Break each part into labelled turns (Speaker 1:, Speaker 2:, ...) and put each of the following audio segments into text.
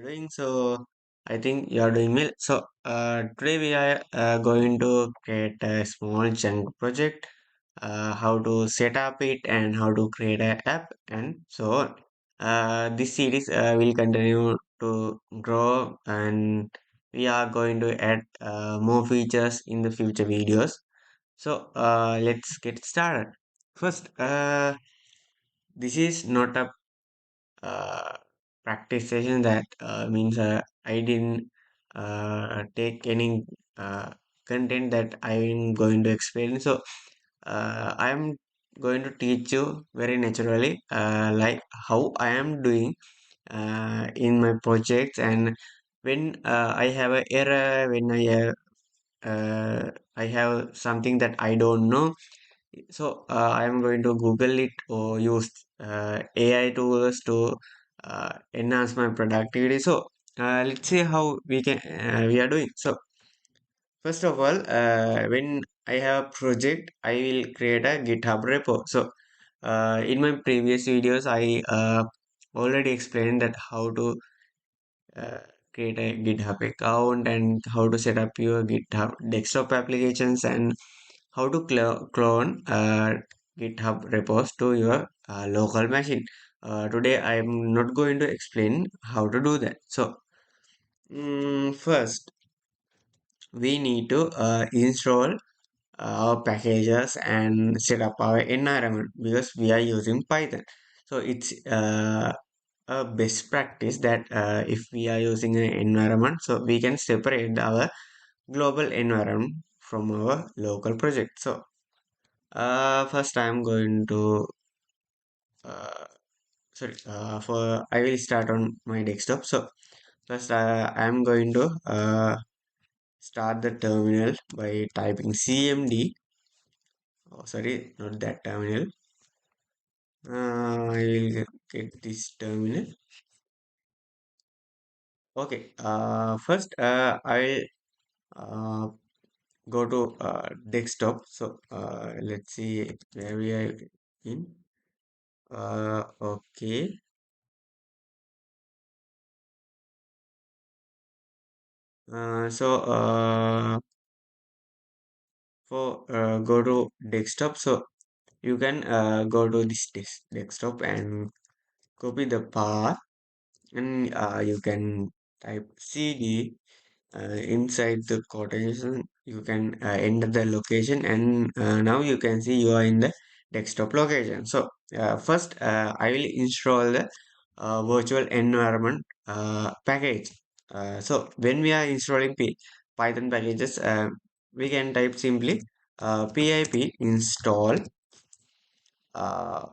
Speaker 1: you're doing? So, I think you're doing well. So, today we are going to create a small Django project, how to set up it and how to create an app and so on. This series will continue to grow and we are going to add more features in the future videos. So, let's get started. First, this is not a uh, practice session that means I didn't take any uh, content that I'm going to explain. So I'm going to teach you very naturally, like how I am doing in my projects, and when I have an error, when I have something that I don't know, so I am going to Google it or use AI tools to enhance my productivity. So let's see how we are doing. So first of all, when I have a project, I will create a GitHub repo. So in my previous videos, I already explained that how to uh, create a GitHub account and how to set up your GitHub desktop applications and how to clone GitHub repos to your local machine. Today, I'm not going to explain how to do that. So, first, we need to install our packages and set up our environment because we are using Python. So, it's a best practice that if we are using an environment, so we can separate our global environment from our local project. So, first I'm going to uh, for I will start on my desktop. So first I'm going to start the terminal by typing cmd. Oh, sorry, not that terminal. I will get this terminal. Okay. First I will go to desktop. So let's see where we are in. Okay. For go to desktop, so you can go to this desktop and copy the path, and you can type cd inside the quotation. You can enter the location, and now you can see you are in the desktop location. So first I will install the virtual environment package. So when we are installing Python packages, we can type simply pip install. Uh,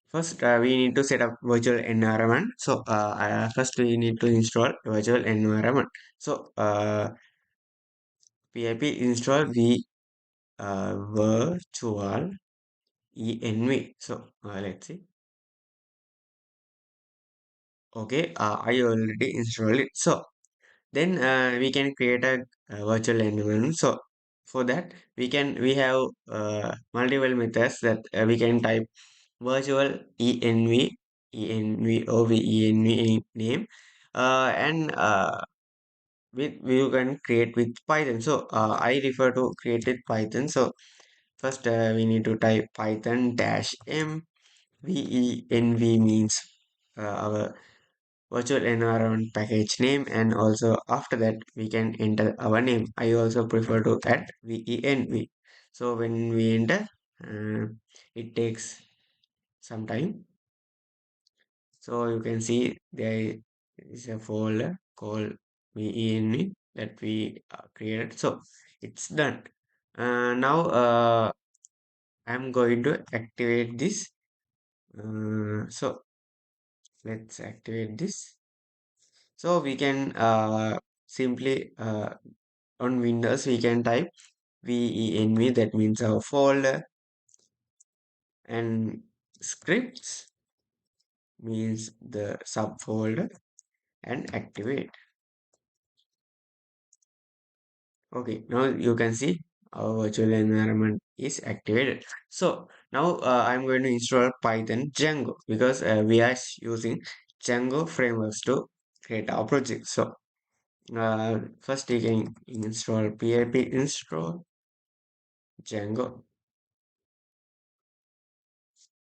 Speaker 1: First, we need to set up virtual environment. So first we need to install virtual environment. So pip install virtual env. So let's see. Okay, I already installed it. So then we can create a virtual environment. So for that we have multiple methods that we can type virtual env any name, and you can create with Python. So I refer to create with Python. So first we need to type Python dash m venv means our virtual environment package name, and also after that we can enter our name. I also prefer to add venv. So when we enter, uh, it takes some time. So you can see there is a folder called venv that we created. So it's done. Now I'm going to activate this. So let's activate this. So we can simply on Windows we can type venv, that means our folder, and scripts means the subfolder, and activate. Okay, now you can see our virtual environment is activated. So now I'm going to install Python Django because we are using Django frameworks to create our project. So first you can install pip install Django.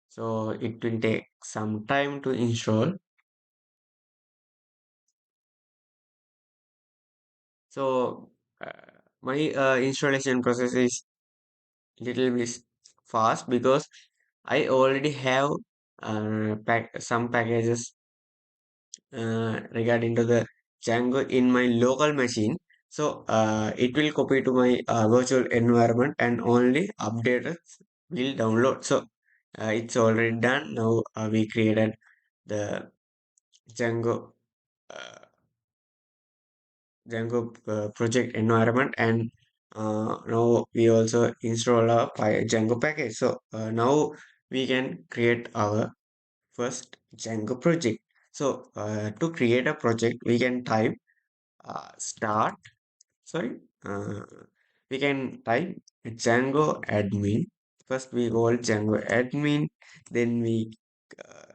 Speaker 1: So it will take some time to install. So my installation process is little bit fast because I already have some packages regarding to the Django in my local machine. So it will copy to my virtual environment and only updated will download. So it's already done. Now we created the Django project environment, and now we also install a Django package. So now we can create our first Django project. So to create a project, we can type start. Sorry, uh, we can type Django admin. First, we call Django admin. Then we uh,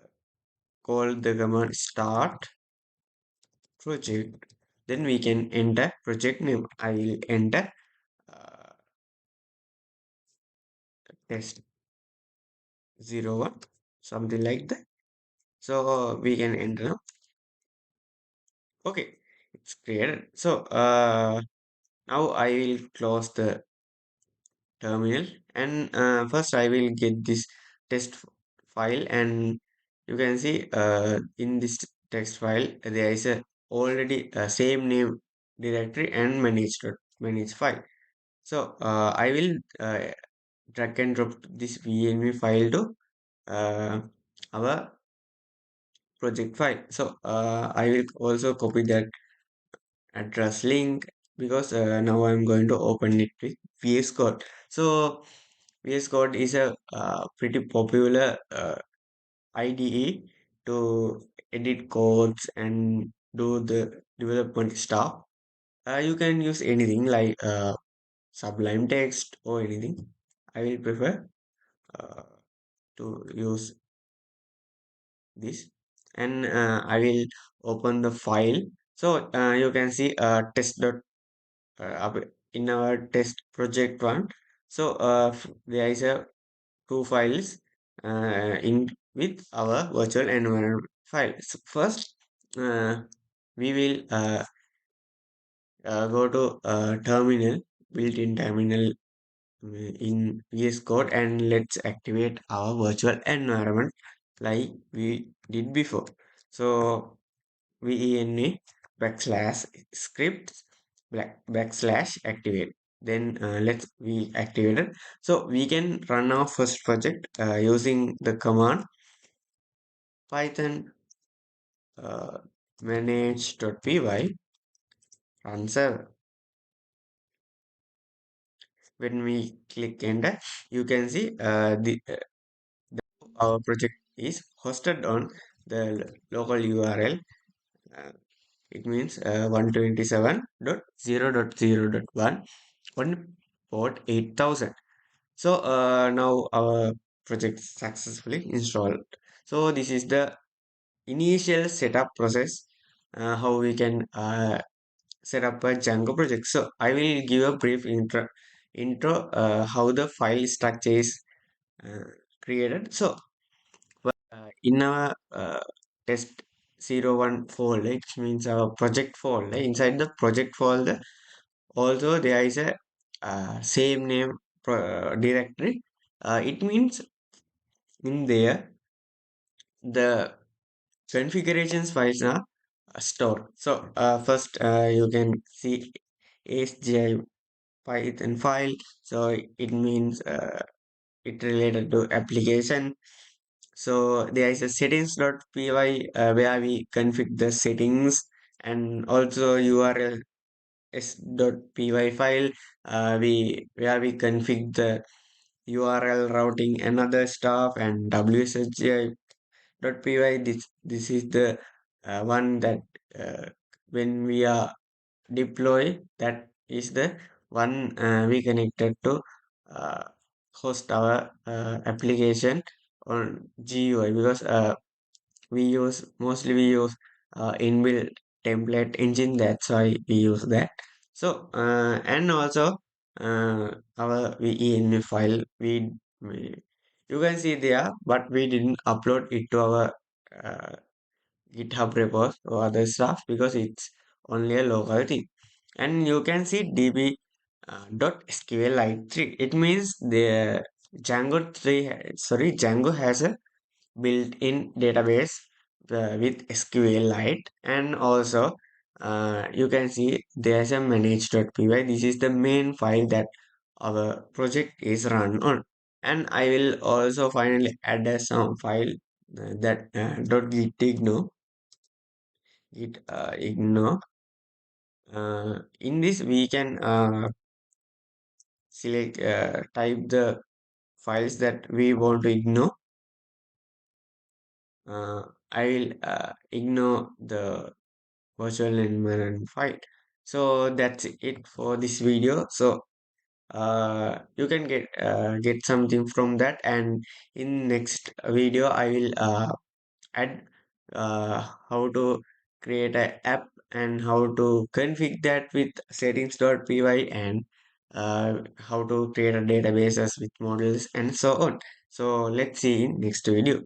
Speaker 1: call the command start project. Then we can enter project name. I will enter uh, test 01, something like that. So we can enter now. Okay, it's created. So now I will close the terminal, and first I will get this test file, and you can see in this text file there is a already same name directory and manage file. So I will drag and drop this VNV file to uh, our project file. So I will also copy that address link because now I'm going to open it with VS Code. So VS Code is a pretty popular IDE to edit codes and do the development stuff. You can use anything like Sublime Text or anything. I will prefer uh, to use this, and I will open the file. So you can see test dot in our test project one. So there is a two files in with our virtual environment file. So first, uh, we will go to terminal, built-in terminal in VS Code, and let's activate our virtual environment like we did before. So VENA backslash scripts backslash activate. Then let's we activate it. So we can run our first project using the command python uh, manage.py run server. When we click enter, you can see our project is hosted on the local URL. Uh, it means 127.0.0.1 on port 8000. So now our project successfully installed. So this is the initial setup process, how we can set up a Django project. So I will give a brief intro how the file structure is uh, created. So in our test 01 folder, it means our project folder. Inside the project folder, also there is a same name directory. It means in there the configurations files are stored. So first you can see HGI Python file. So it means it related to application. So there is a settings.py where we config the settings, and also URL s.py file we where we config the URL routing and other stuff, and wsgi.py, this is the one that when we are deploy, that is the one we connected to uh, host our application on GUI, because we use inbuilt template engine. That's why we use that. So and also our VENV file we you can see there, but we didn't upload it to our uh, GitHub repos or other stuff because it's only a local thing. And you can see db .sqlite3. It means the Django 3, sorry, Django has a built-in database with SQLite, and also you can see there's a manage.py. This is the main file that our project is run on. And I will also finally add some file that .gitignore ignore. In this we can select type the files that we want to ignore. I will ignore the virtual environment file. So that's it for this video. So you can get something from that, and in next video I will add how to create a app and how to configure that with settings.py, and how to create a databases with models and so on. So let's see in next video.